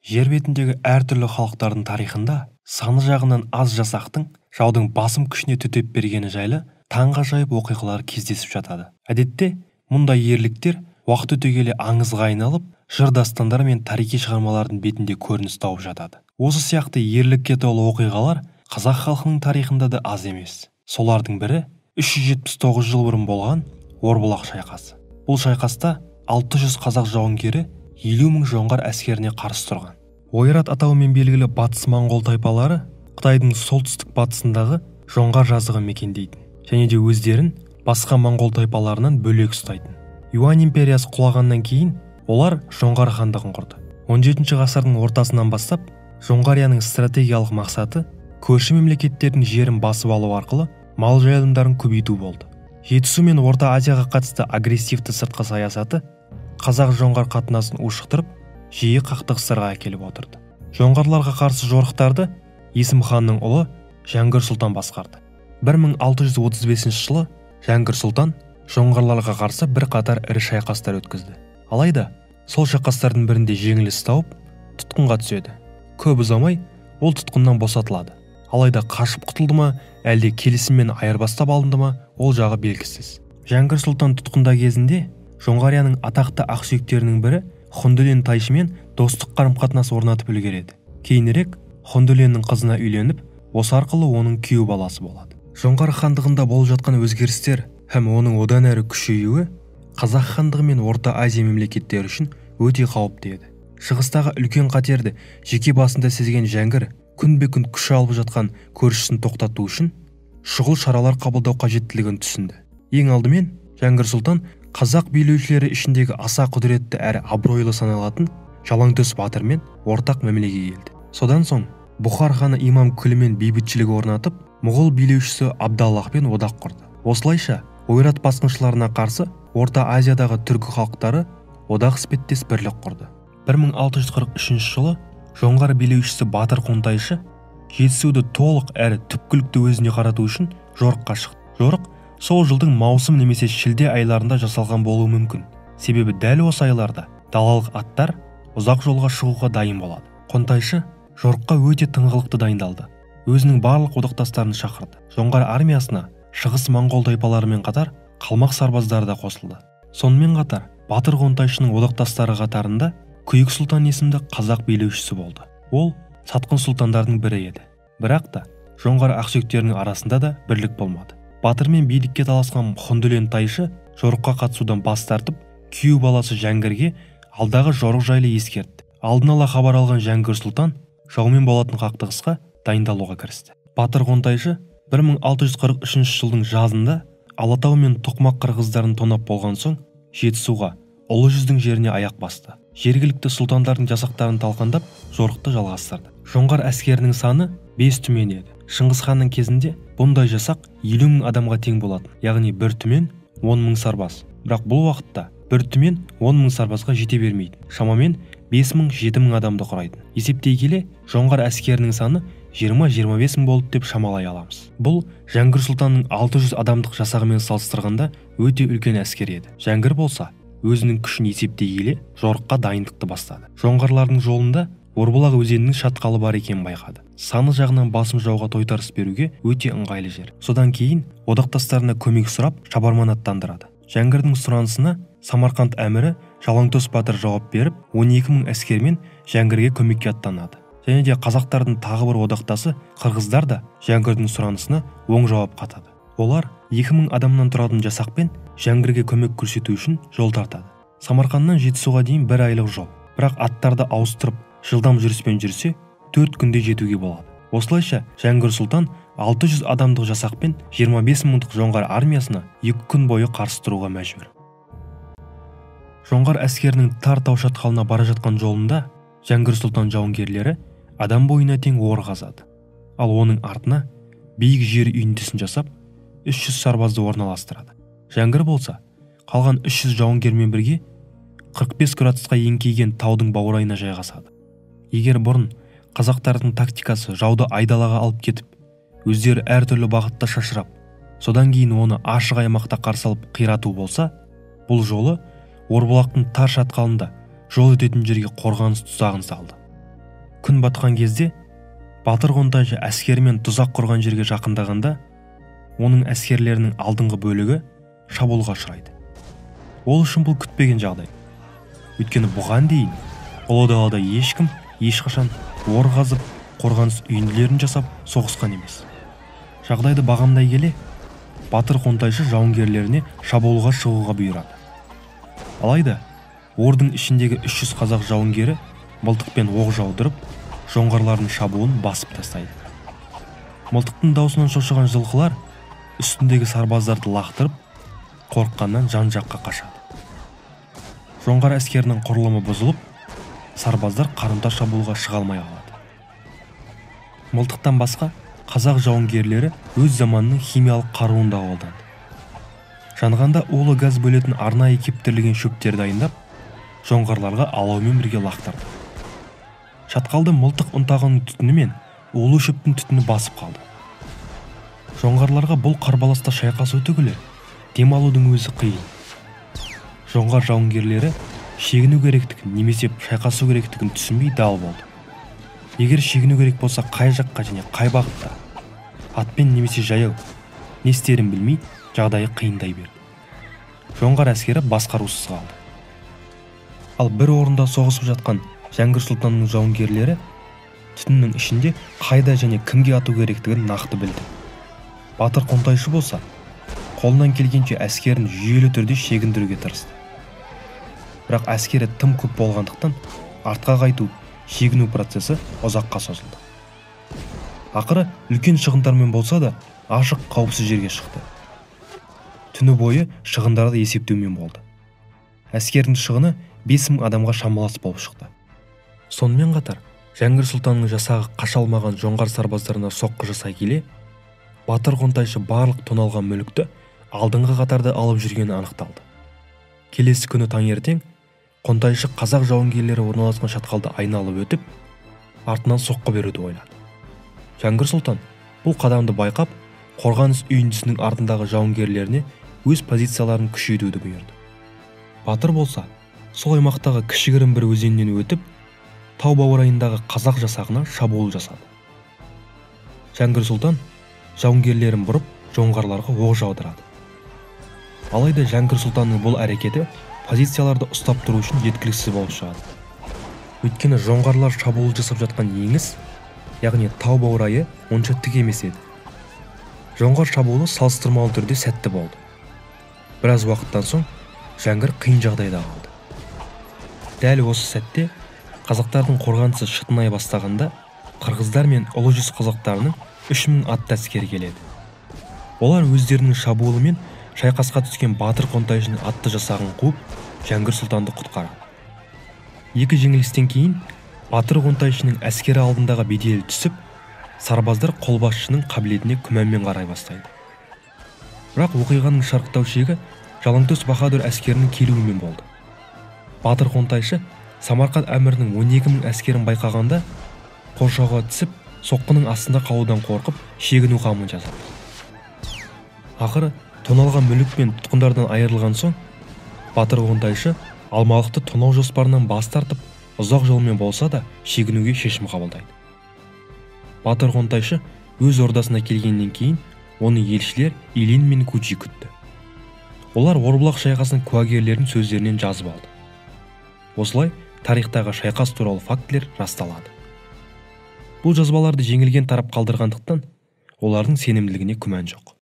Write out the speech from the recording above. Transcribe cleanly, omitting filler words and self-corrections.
Жер бетіндегі әртүрлі халықтардың тарихында саны жағынан аз жасақтың жаудың басым күшіне төтеп бергені жайлы таңғажайып оқиғалар кездесіп жатады. Әдетте мұндай ерліктер уақыт өте келе аңызға айналып, жыр дастандар мен тарихи шығармалардың бетінде көрініс тауып жатады. Осы сияқты ерлікке толы оқиғалар қазақ халқының тарихында да аз емес. Солардың бірі 379 жыл бұрын болған Орбұлақ шайқасы. Бұл шайқаста 600 қазақ жауынгері 50 мың жоңғар әскеріне қарсы тұрған. Ойрат атауымен белгілі батыс моңғол тайпалары Қытайдың солтүстік батысындағы жоңғар жазығы мекендейтін және де өздерін басқа моңғол тайпаларынан бөлек ұстайтын. Юань империясы құлағаннан кейін олар жоңғар хандығын құрды. 17 ғасырдың ортасынан бастап Жоңғарияның стратегиялық мақсаты көрші мемлекеттердің жерін басып алу арқылы мал жайылымдарын көбейту болды. Жетісу мен Орта Азияға қатысты агрессивті сыртқы саясаты қазақ-жоңғар қатынасын ушықтырып, жиі қақтығыстарға әкеліп отырды. Жоңғарларға қарсы жорықтарды Есім ханның ұлы Жәңгір сұлтан басқарды. 1635 жылы Жәңгір сұлтан жоңғарларға қарсы бір қатар ірі шайқастар өткізді. Алайда, сол шайқастардың бірінде жеңіліс тауып, тұтқынға түседі. Көп ұзамай ол тұтқыннан босатылады. Алайда қашып құтылды ма, әлде келісіммен айырбастап алынды ма, ол жағы белгісіз. Жәңгір сұлтан тұтқында кезінде Жоңғарияның атақты ақсүйектерінің бірі Хұндүлен тайшымен достық қарым-қатынас орнатып үлгереді. Кейінірек Хұндүленнің қызына үйленіп, осы арқылы оның күйеу баласы болады. Жоңғар хандығында болып жатқан өзгерістер һәм оның одан әрі күшеюі Қазақ хандығы мен Орта Азия мемлекеттері үшін өте қауіпті еді. Шығыстағы үлкен қатерді жеке басында сезген Жәңгір күнбе-күн күш алып жатқан көршісін тоқтату үшін шұғыл шаралар қабылдау қажеттілігін түсінді. Ең алдымен Жәңгір сұлтан қазақ билеушілері ішіндегі аса құдіретті әрі абыройлы саналатын Жалаңтөс батырмен ортақ мәмілеге келді. Содан соң Бұхар ханы Имам Күлімен бейбітшілік орнатып, мұғол билеушісі Абдаллахпен одақ құрды. Осылайша ойрат басқыншыларына қарсы Орта Азиядағы түркі халықтары одақ іспеттес бірлік құрды. 1643 жылы жоңғар билеушісі Батыр Қонтайшы Жетісуды толық әрі түпкілікті өзіне қарату үшін жорыққа шықты. Жорық сол жылдың маусым немесе шілде айларында жасалған болуы мүмкін. Себебі дәл осы айларда далалық аттар ұзақ жолға шығуға дайын болады. Қонтайшы жорыққа өте тыңғылықты дайындалды. Өзінің барлық одақтастарын шақырды. Жоңғар армиясына шығыс моңғол тайпаларымен қатар қалмақ сарбаздары да қосылды. Сонымен қатар Батыр Қонтайшының одақтастары қатарында Күйік сұлтан есімді қазақ билеушісі болды. Ол сатқын сұлтандардың бірі еді. Бірақ та жоңғар ақсүйектерінің арасында да бірлік болмады. Батырмен билікке таласқан Хұндүлен тайшы жорыққа қатысудан бас тартып, күйеу баласы Жәңгірге алдағы жорық жайлы ескертті. Алдын ала хабар алған Жәңгір сұлтан жаумен болатын қақтығысқа дайындалуға кірісті. Батыр Қонтайшы 1643 жылдың жазында Алатау мен Тоқмақ қырғыздарын тонап болған соң Жетісуға, Ұлы жүздің жеріне аяқ басты. Жергілікті сұлтандардың жасақтарын талқандап, жорықты жалғастырды. Жоңғар әскерінің саны 5 түмен еді. Шыңғыс ханның кезінде бұндай жасақ 50 мың адамға тең болатын, яғни бір түмен 10 мың сарбаз. Бірақ бұл уақытта бір түмен 10 мың сарбазға жете бермейді. Шамамен 5 мың 7 мың адамды құрайды. Есептей келе, жоңғар әскерінің саны 20-25 мың болды деп шамалай аламыз. Бұл Жәңгір сұлтанның 600 адамдық жасағымен салыстырғанда өте үлкен әскер еді. Жәңгір болса, өзінің күшін есептей келе жорыққа дайындықты бастады. Жоңғарлардың жолында Орбұлақ өзенінің шатқалы бар екенін байқады. Саны жағынан басым жауға тойтарыс беруге өте ыңғайлы жер. Содан кейін одақтастарына көмек сұрап шабарман аттандырады. Жәңгірдің сұранысына Самарқанд әмірі Жалаңтөс батыр жауап беріп, 12 мың әскермен Жәңгірге көмекке аттанады. Және де қазақтардың тағы бір одақтасы қырғыздар да Жәңгірдің сұранысына оң жауап қатады. Олар 2000 адамнан тұратын жасақпен Жәңгірге көмек көрсету үшін жол тартады. Самарқаннан Жетісуға дейін 1 айлық жол. Бірақ аттарды ауыстырып, жылдам жүріспен жүрсе, 4 күнде жетуге болады. Осылайша Жәңгір сұлтан 600 адамдық жасақпен 25 мыңдық жоңғар армиясына 2 күн бойы қарсы тұруға мәжбүр. Жоңғар әскерінің тар тау шатқалына бара жатқан жолында Жәңгір сұлтан жауынгерлері адам бойына тең ор қазады. Ал оның артына биік жер үйіндісін жасап, 300 сарбазды орналастырады. Жәңгір болса, қалған 300 жауынгермен бірге 45 градусқа еңкейген таудың баурайына жайғасады. Егер бұрын қазақтардың тактикасы жауды айдалаға алып кетіп, өздері әртүрлі бағытта шашырап, содан кейін оны ашық аймақта қарсы алып қирату болса, бұл жолы Орбұлақтың тар шатқалында жол өтетін жерге қорғаныс тұзағын салды. Күн батқан кезде Батыр Қонтайшы әскерімен тұзақ құрған жерге жақындағанда, оның әскерлерінің алдыңғы бөлігі шабуылға ұшырайды. Ол үшін бұл күтпеген жағдай. Өйткені бұған дейін ұлы далада ешкім ешқашан ор қазып, қорғаныс үйінділерін жасап соғысқан емес. Жағдайды бағамдай келе, Батыр Қонтайшы жауынгерлеріне шабуылға шығуға бұйырады. Алайда ордың ішіндегі 300 қазақ жауынгері мылтықпен оқ жаудырып, жоңғарлардың шабуылын басып тастайды. Мылтықтың даусынан шошыған жылқылар үстіндегі сарбаздарды лақтырып, қорыққаннан жан-жаққа қашады. Жоңғар әскерінің құрылымы бұзылып, сарбаздар қарымта шабуылға шыға алмай қалады. Мылтықтан басқа қазақ жауынгерлері өз заманының химиялық қаруын да қолданды. Жанғанда улы газ бөлетін арнайы кептірілген шөптер дайындап, жоңғарларға алаумен бірге лақтырды. Шатқалды мылтық ұнтағының түтіні мен улы шөптің түтіні басып қалды. Жоңғарларға бұл қарбаласта шайқасу түгілі дем алудың өзі қиын. Жоңғар жауынгерлері шегіну керектігін немесе шайқасу керектігін түсінбей дал болды. Егер шегіну керек болса қай жаққа және қай бағытта, атпен немесе жаяу, не істерін білмей жағдайы қиындай берді. Жоңғар әскері басқарусыз қалды. Ал бір орында соғысып жатқан Жәңгір Сұлтанның жауынгерлері түтіннің ішінде қайда және кімге ату керектігін нақты білді. Батыр Қонтайшы болса, қолынан келгенше әскерін жүйелі түрде шегіндіруге тырысты. Бірақ әскері тым көп болғандықтан артқа қайту, шегіну процесі ұзаққа созылды. Ақыры үлкен шығындармен болса да ашық қауіпсіз жерге шықты. Түні бойы шығындарды есептеумен болды. Әскердің шығыны 5000 адамға шамалас болып шықты. Сонымен қатар Жәңгір Сұлтанның жасағы қаша алмаған жоңғар сарбаздарына соққы жасай келе, Батыр Қонтайшы барлық тоналған мүлікті алдыңғы қатарда алып жүргені анықталды. Келесі күні таңертең Қонтайшы қазақ жауынгерлері орналасқан шатқалды айналып өтіп, артынан соққы беруді ойлады. Жәңгір Сұлтан бұл қадамды байқап, қорғаныс үйіндісінің артындағы жауынгерлеріне өз позицияларын күшейтуді бұйырды. Батыр болса, сол аймақтағы кішігірім бір өзеннен өтіп, тау баурайындағы қазақ жасағына шабуыл жасады. Жәңгір Сұлтан жауынгерлерін бұрып, жоңғарларға оқ жаудырады. Алайда Жәңгір Сұлтанның бұл әрекеті позицияларды ұстап тұру үшін жеткіліксіз болып шығады. Өйткені жоңғарлар шабуыл жасап жатқан еңіс, яғни тау баурайы онша тік емес еді. Жоңғар шабуылы салыстырмалы түрде сәтті болды. Біраз уақыттан соң Жәңгір қиын жағдайда қалды. Дәл осы сәтте қазақтардың қорғанысы шытынай бастағанда, қырғыздар мен ұлы жүз қазақтарының 3000 атты әскері келеді. Олар өздерінің шабуылымен шайқасқа түскен Батыр Қонтайшының атты жасағын қуып, Жәңгір Сұлтанды құтқарады. Екі жеңілістен кейін Батыр Қонтайшының әскері алдындағы беделі түсіп, сарбаздар қолбасшының қабілетіне күмәнмен қарай бастайды. Бірақ оқиғаның шарықтау шегі Жалаңтөс Баһадүр әскерінің келуімен болды. Батыр Қонтайшы Самарқант әмірінің 12.000 әскерін байқағанда, қоршауға түсіп, соққының астында қалудан қорқып, шегіну қамын жасады. Ақыры тоналған мүлік пен тұтқындардан айырылған соң, Батыр Қонтайшы Алмалықты тонау жоспарынан бас тартып, ұзақ жолмен болса да шегінуге шешім қабылдайды. Батыр Қонтайшы өз ордасына келгеннен кейін оны елшілер Илин мен Кучи күтті. Олар Орбұлақ шайқасының куәгерлерінің сөздерінен жазып алды. Осылай тарихтағы шайқас туралы фактілер расталады. Бұл жазбаларды жеңілген тарап қалдырғандықтан, олардың сенімділігіне күмән жоқ.